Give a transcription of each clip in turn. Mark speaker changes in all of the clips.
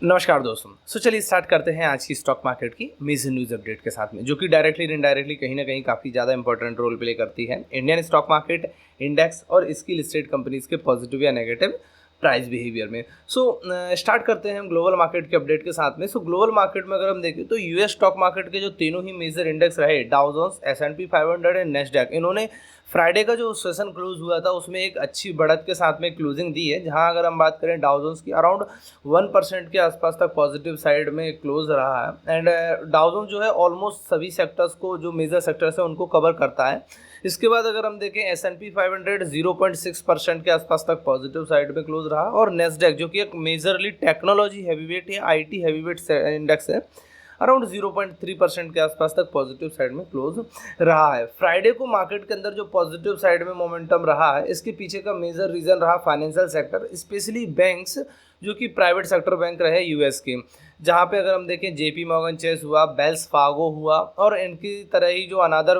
Speaker 1: नमस्कार दोस्तों। चलिए स्टार्ट करते हैं आज की स्टॉक मार्केट की मेजर न्यूज़ अपडेट के साथ में, जो कि डायरेक्टली और इनडायरेक्टली कहीं ना कहीं काफ़ी ज़्यादा इंपॉर्टेंट रोल प्ले करती है इंडियन स्टॉक मार्केट, इंडेक्स और इसकी लिस्टेड कंपनीज के पॉजिटिव या नेगेटिव प्राइस बिहेवियर में। स्टार्ट करते हैं हम ग्लोबल मार्केट के अपडेट के साथ में। ग्लोबल मार्केट में अगर हम देखें तो यूएस स्टॉक मार्केट के जो तीनों ही मेजर इंडेक्स रहे, Dow Jones, S&P 500 and Nasdaq, इन्होंने फ्राइडे का जो सेशन क्लोज हुआ था उसमें एक अच्छी बढ़त के साथ में क्लोजिंग दी है। जहां अगर हम बात करें डाउ जोन्स की, अराउंड 1% के आसपास तक पॉजिटिव साइड में क्लोज रहा है। एंड डाउ जोन्स जो है ऑलमोस्ट सभी सेक्टर्स को, जो मेजर सेक्टर्स है उनको कवर करता है। इसके बाद अगर हम देखें S&P 500 0.6% के आसपास तक पॉजिटिव साइड में क्लोज रहा, और नेस्डैक जो कि एक मेजरली टेक्नोलॉजी हैवीवेट या IT हैवीवेट इंडेक्स है, अराउंड 0.3% के आसपास तक पॉजिटिव साइड में क्लोज रहा है। फ्राइडे को मार्केट के अंदर जो पॉजिटिव साइड में मोमेंटम रहा है, इसके पीछे का मेजर रीजन रहा फाइनेंशियल सेक्टर, स्पेशली बैंक्स जो कि प्राइवेट सेक्टर बैंक रहे यूएस के। जहाँ पे अगर हम देखें JP मॉर्गन चेस हुआ, बेल्स फार्गो हुआ, और इनकी तरह ही जो अनादर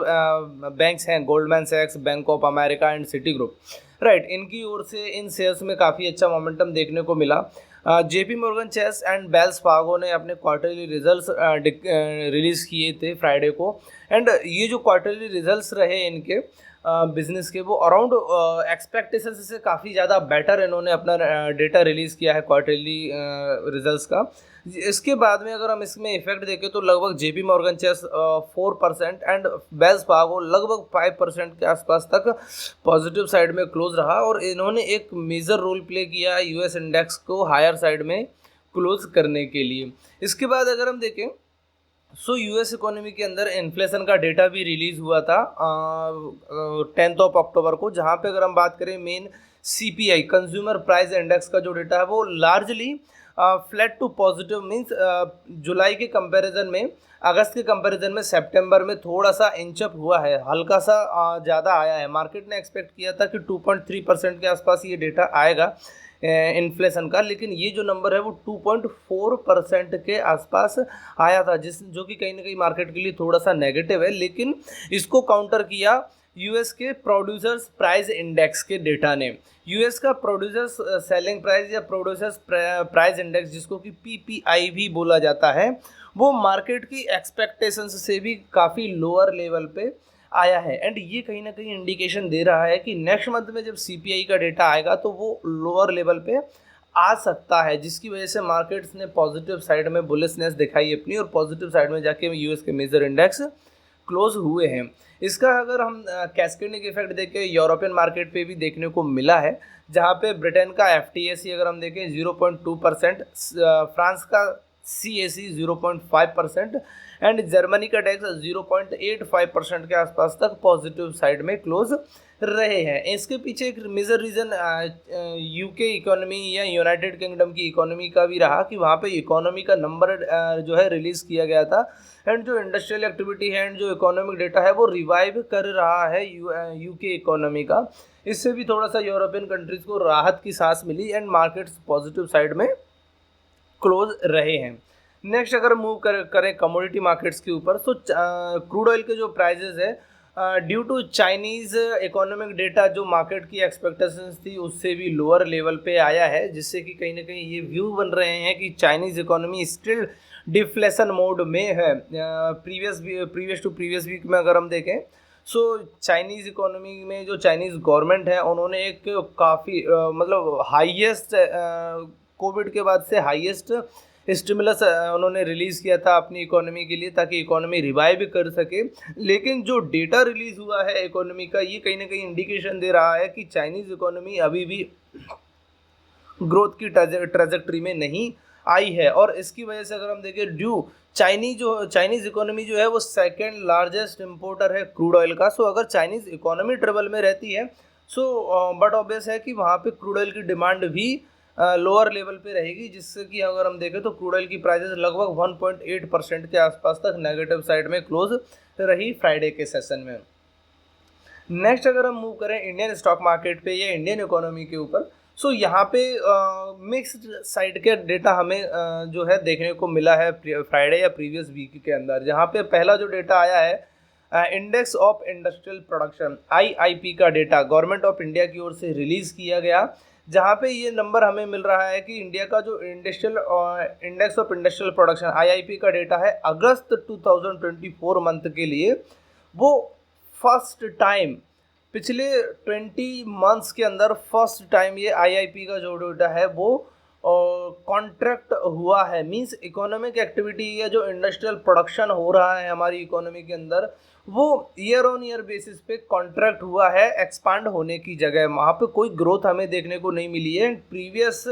Speaker 1: बैंक्स हैं, गोल्डमैन सैक्स, Bank of America and Citigroup, right, इनकी ओर से इन शेयर्स में काफ़ी अच्छा मोमेंटम देखने को मिला। JP Morgan Chase and Wells Fargo ने अपने क्वार्टरली रिजल्ट्स रिलीज़ किए थे फ्राइडे को। एंड ये जो क्वार्टरली रिजल्ट्स रहे इनके बिजनेस के, वो अराउंड एक्सपेक्टेशन से काफ़ी ज़्यादा बेटर इन्होंने अपना डेटा रिलीज़ किया है क्वार्टरली रिजल्ट्स का। इसके बाद में अगर हम इसमें इफेक्ट देखें तो लगभग JP Morgan Chase 4% and Wells Fargo लगभग 5% के आसपास तक पॉजिटिव साइड में क्लोज रहा, और इन्होंने एक मेजर रोल प्ले किया यूएस इंडेक्स को हायर साइड में क्लोज करने के लिए। इसके बाद अगर हम देखें यूएस इकोनॉमी के अंदर इन्फ्लेशन का डेटा भी रिलीज हुआ था 10 अक्टूबर को, जहां पे अगर हम बात करें main CPI consumer price index का जो डेटा है वो largely flat to positive, means जुलाई के कंपैरिजन में, अगस्त के कंपैरिजन में सितंबर में थोड़ा सा इंचअप हुआ है, हल्का सा ज़्यादा आया है। मार्केट ने एक्सपेक्ट किया था कि 2.3% के आसपास ये डेटा आएगा इन्फ्लेशन का, लेकिन ये जो नंबर है वो 2.4% के आसपास आया था, जो कि कहीं ना कहीं मार्केट के लिए थोड़ा सा नेगेटिव है। लेकिन इसको काउंटर किया यूएस के प्रोड्यूसर्स प्राइस इंडेक्स के डेटा ने। यूएस का प्रोड्यूसर्स सेलिंग प्राइस या प्रोड्यूसर्स प्राइस इंडेक्स, जिसको कि PPI भी बोला जाता है, वो मार्केट की एक्सपेक्टेशंस से भी काफ़ी लोअर लेवल पे आया है। एंड ये कहीं ना कहीं इंडिकेशन दे रहा है कि नेक्स्ट मंथ में जब CPI का डेटा आएगा तो वो लोअर लेवल पे आ सकता है, जिसकी वजह से मार्केट्स ने पॉजिटिव साइड में बुलिशनेस दिखाई अपनी, और पॉजिटिव साइड में जाके यूएस के मेजर इंडेक्स क्लोज हुए हैं। इसका अगर हम कैस्केडिंग इफेक्ट देखें, यूरोपियन मार्केट पे भी देखने को मिला है, जहाँ पे ब्रिटेन का FTSE अगर हम देखें 0.2%, फ्रांस का CAC 0.5% एंड जर्मनी का टैक्स 0.85% के आसपास तक पॉजिटिव साइड में क्लोज रहे हैं। इसके पीछे एक मेजर रीज़न UK इकोनॉमी या यूनाइटेड किंगडम की इकोनॉमी का भी रहा, कि वहाँ पे इकोनॉमी का नंबर जो है रिलीज़ किया गया था, एंड जो इंडस्ट्रियल एक्टिविटी है एंड जो इकोनॉमिक डेटा है वो रिवाइव कर रहा है UK इकोनॉमी का। इससे भी थोड़ा सा यूरोपियन कंट्रीज़ को राहत की सांस मिली, एंड मार्केट्स पॉजिटिव साइड में क्लोज रहे हैं। नेक्स्ट अगर मूव करें कमोडिटी मार्केट्स के ऊपर, क्रूड ऑयल के जो प्राइजेस है, due to Chinese economic data जो मार्केट की एक्सपेक्टेशंस थी उससे भी लोअर लेवल पे आया है, जिससे कि कहीं ना कहीं ये व्यू बन रहे हैं कि Chinese economy still deflation mode में है। प्रीवियस टू प्रीवियस वीक में अगर हम देखें, चाइनीज़ इकोनॉमी में जो चाइनीज़ गवर्नमेंट है उन्होंने एक काफ़ी मतलब हाईएस्ट कोविड के बाद से हाईएस्ट स्टिमुलस उन्होंने रिलीज़ किया था अपनी इकोनॉमी के लिए, ताकि इकोनॉमी रिवाइव कर सके। लेकिन जो डेटा रिलीज़ हुआ है इकोनॉमी का, ये कहीं ना कहीं इंडिकेशन दे रहा है कि चाइनीज़ इकोनॉमी अभी भी ग्रोथ की ट्रेजेक्ट्री में नहीं आई है, और इसकी वजह से अगर हम देखें चाइनीज़ इकोनॉमी जो है वो सेकेंड लार्जेस्ट इम्पोर्टर है क्रूड ऑयल का। अगर चाइनीज़ इकोनॉमी ट्रबल में रहती है, बट ऑब्वियस है कि वहाँ पे क्रूड ऑयल की डिमांड भी लोअर लेवल पे रहेगी, जिससे कि अगर हम देखें तो क्रूड ऑयल की प्राइसेस लगभग 1.8% के आसपास तक नेगेटिव साइड में क्लोज रही फ्राइडे के सेशन में। नेक्स्ट अगर हम मूव करें इंडियन स्टॉक मार्केट पे या इंडियन इकोनॉमी के ऊपर, यहाँ पे मिक्स्ड साइड के डेटा हमें जो है देखने को मिला है फ्राइडे या प्रीवियस वीक के अंदर। जहाँ पे पहला जो डेटा आया है index of industrial production IIP का डेटा गवर्नमेंट ऑफ इंडिया की ओर से रिलीज़ किया गया, जहाँ पे ये नंबर हमें मिल रहा है कि इंडिया का जो industrial index of industrial production IIP का डेटा है अगस्त 2024 मंथ के लिए, वो फर्स्ट टाइम पिछले 20 मंथ्स के अंदर फर्स्ट टाइम ये आईआईपी का जो डेटा है वो कॉन्ट्रैक्ट हुआ है। मींस इकोनॉमिक एक्टिविटी या जो इंडस्ट्रियल प्रोडक्शन हो रहा है हमारी इकोनॉमी के अंदर वो ईयर ऑन ईयर बेसिस पे कॉन्ट्रैक्ट हुआ है, एक्सपांड होने की जगह वहाँ पे कोई ग्रोथ हमें देखने को नहीं मिली है। प्रीवियस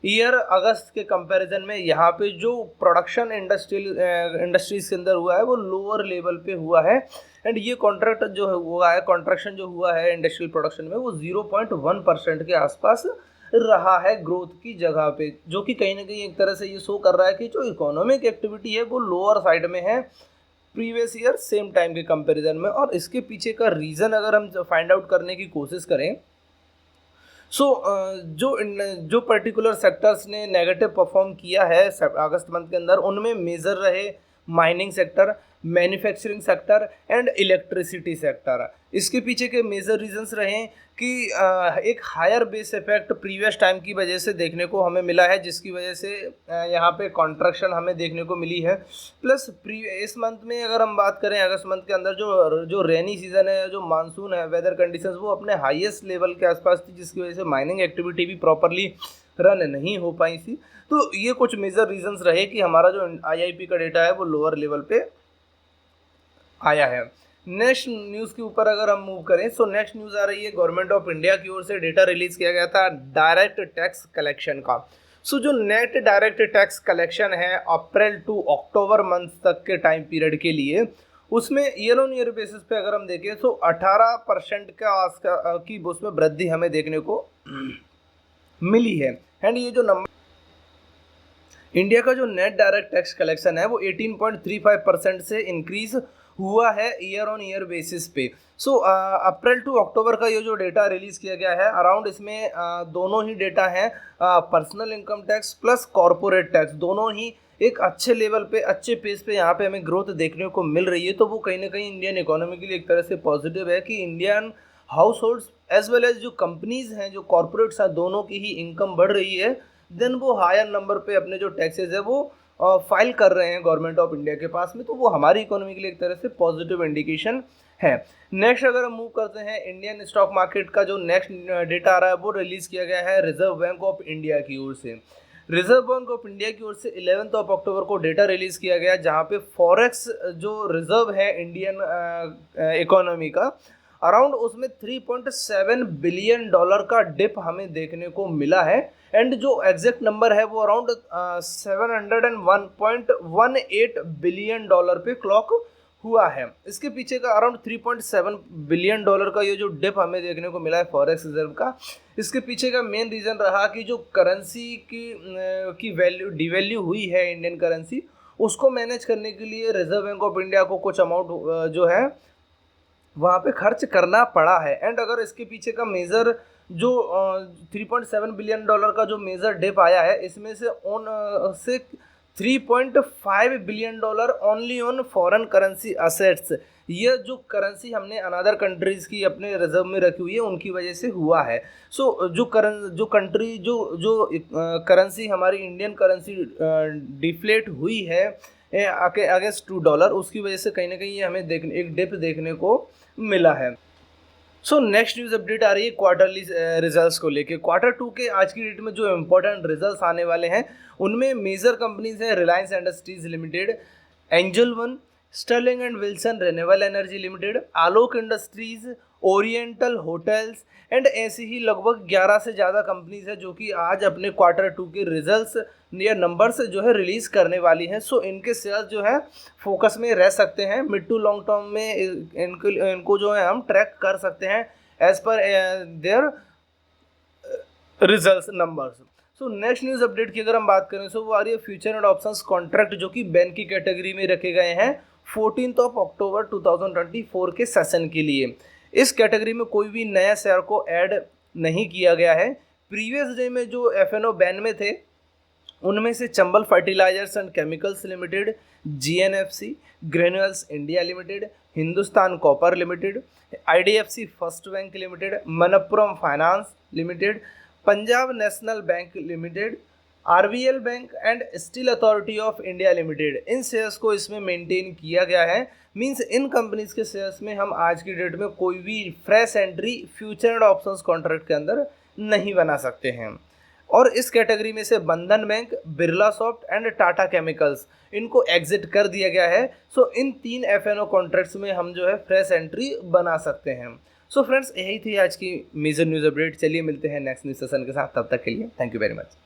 Speaker 1: ईयर अगस्त के कंपैरिजन में यहाँ पे जो प्रोडक्शन इंडस्ट्रीज के अंदर हुआ है वो लोअर लेवल पे हुआ है। एंड ये कॉन्ट्रैक्ट जो हुआ है, कॉन्ट्रैक्शन जो हुआ है इंडस्ट्रियल प्रोडक्शन में वो 0.1% के आसपास रहा है ग्रोथ की जगह पे, जो कि कहीं ना कहीं एक तरह से ये शो कर रहा है कि जो इकोनॉमिक एक्टिविटी है वो लोअर साइड में है प्रीवियस ईयर सेम टाइम के कंपैरिजन में। और इसके पीछे का रीज़न अगर हम फाइंड आउट करने की कोशिश करें जो पर्टिकुलर सेक्टर्स ने नेगेटिव परफॉर्म किया है अगस्त मंथ के अंदर, उनमें मेजर रहे mining sector, manufacturing sector and electricity sector. इसके पीछे के मेजर रीजंस रहे कि एक higher base effect previous time की वजह से देखने को हमें मिला है, जिसकी वजह से यहाँ पे कॉन्ट्रैक्शन हमें देखने को मिली है। प्लस इस मंथ में अगर हम बात करें अगस्त मंथ के अंदर जो रेनी सीजन है, जो मानसून है, वेदर कंडीशंस वो अपने हाईएस्ट लेवल के आसपास थी, जिसकी वजह से माइनिंग एक्टिविटी भी प्रॉपरली रन नहीं हो पाई थी। तो ये कुछ मेजर रीजंस रहे कि हमारा जो आईआईपी का डेटा है वो लोअर लेवल पे आया है। नेक्स्ट न्यूज़ के ऊपर अगर हम मूव करें तो नेक्स्ट न्यूज़ आ रही है गवर्नमेंट ऑफ इंडिया की ओर से डेटा रिलीज किया गया था डायरेक्ट टैक्स कलेक्शन का। जो नेट डायरेक्ट टैक्स कलेक्शन है अप्रैल टू अक्टूबर मंथ तक के टाइम पीरियड के लिए, उसमें ईयर ऑन ईयर बेसिस पे अगर हम देखें तो 18% की उसमें वृद्धि हमें देखने को मिली है। एंड ये जो नंबर इंडिया का जो नेट डायरेक्ट टैक्स कलेक्शन है वो 18.35% से इंक्रीज हुआ है ईयर ऑन ईयर बेसिस पे। अप्रैल टू अक्टूबर का ये जो डेटा रिलीज किया गया है अराउंड इसमें दोनों ही डेटा हैं personal income tax plus corporate tax, दोनों ही एक अच्छे लेवल पे अच्छे पेस पे यहाँ पे हमें ग्रोथ देखने को मिल रही है। तो वो कहीं ना कहीं इंडियन इकोनॉमी के लिए एक तरह से पॉजिटिव है कि Indian households as well as जो कंपनीज हैं, जो कॉरपोरेट्स हैं, दोनों की ही इनकम बढ़ रही है। देन वो हायर नंबर पे अपने जो टैक्सेस है वो फाइल कर रहे हैं गवर्नमेंट ऑफ इंडिया के पास में, तो वो हमारी इकोनॉमी के लिए एक तरह से पॉजिटिव इंडिकेशन है। नेक्स्ट अगर हम मूव करते हैं इंडियन स्टॉक मार्केट का जो नेक्स्ट डेटा आ रहा है वो रिलीज किया गया है रिजर्व बैंक ऑफ इंडिया की ओर से। रिजर्व बैंक ऑफ इंडिया की ओर से 11 अक्टूबर को डेटा रिलीज किया गया जहाँ पे फॉरेक्स जो रिजर्व है इंडियन इकोनॉमी का अराउंड उसमें $3.7 बिलियन का डिप हमें देखने को मिला है। एंड जो एग्जैक्ट नंबर है वो अराउंड 701.18 बिलियन पे क्लॉक हुआ है। इसके पीछे का अराउंड 3.7 बिलियन का ये जो डिप हमें देखने को मिला है फॉरेक्स रिजर्व का, इसके पीछे का मेन रीज़न रहा कि जो करेंसी की वैल्यू डिवैल्यू हुई है इंडियन करेंसी, उसको मैनेज करने के लिए रिजर्व बैंक ऑफ इंडिया को कुछ अमाउंट जो है वहाँ पे खर्च करना पड़ा है। एंड अगर इसके पीछे का मेजर जो 3.7 बिलियन का जो मेजर डिप आया है, इसमें से 3.5 billion only on foreign currency assets, ये जो करेंसी हमने अनदर कंट्रीज़ की अपने रिजर्व में रखी हुई है उनकी वजह से हुआ है। जो करेंसी हमारी इंडियन करेंसी डिफ्लेट हुई है अगेंस्ट $2, उसकी वजह से कहीं ना कहीं ये हमें एक डिप देखने को मिला है। नेक्स्ट न्यूज़ अपडेट आ रही है क्वार्टरली रिजल्ट्स को लेके। Q2 के आज की डेट में जो इम्पोर्टेंट रिजल्ट्स आने वाले हैं उनमें मेजर कंपनीज हैं Reliance Industries Limited, Angel One, Sterling and Wilson Renewable Energy Limited, Alok Industries, Oriental Hotels and ऐसी ही लगभग 11 से ज़्यादा कंपनीज है जो कि आज अपने Q2 के रिजल्ट्स या नंबर्स जो है रिलीज करने वाली हैं। इनके शेयर्स जो है फोकस में रह सकते हैं, मिड टू लॉन्ग टर्म में इनको जो है हम ट्रैक कर सकते हैं as per their results numbers. Next news update की अगर हम बात करें वो आ रही है फ्यूचर एंड ऑप्शंस कॉन्ट्रैक्ट जो कि बैन की कैटेगरी में रखे गए हैं 14 अक्टूबर 2024 के सेशन के लिए। इस कैटेगरी में कोई भी नया शेयर को ऐड नहीं किया गया है। प्रीवियस डे में जो एफएनओ बैन में थे उनमें से Chambal Fertilisers and Chemicals Limited, GNFC, Granules India Limited, Hindustan Copper Limited, IDFC First Bank Limited, Manappuram Finance Limited, Punjab National Bank Limited, RBL Bank and Steel Authority of India Limited, इन shares को इसमें maintain किया गया है। मींस इन कंपनीज के shares में हम आज की डेट में कोई भी fresh entry future and options contract के अंदर नहीं बना सकते हैं। और इस कैटेगरी में से बंधन bank, Birla soft and Tata chemicals, इनको एग्जिट कर दिया गया है। सो इन 3 एफएनओ कॉन्ट्रैक्ट्स में हम जो है फ्रेश एंट्री बना सकते हैं। सो फ्रेंड्स, यही थी आज की मेजर न्यूज़ अपडेट। चलिए मिलते हैं नेक्स्ट न्यूज़ सेशन के साथ, तब तक के लिए थैंक यू वेरी मच।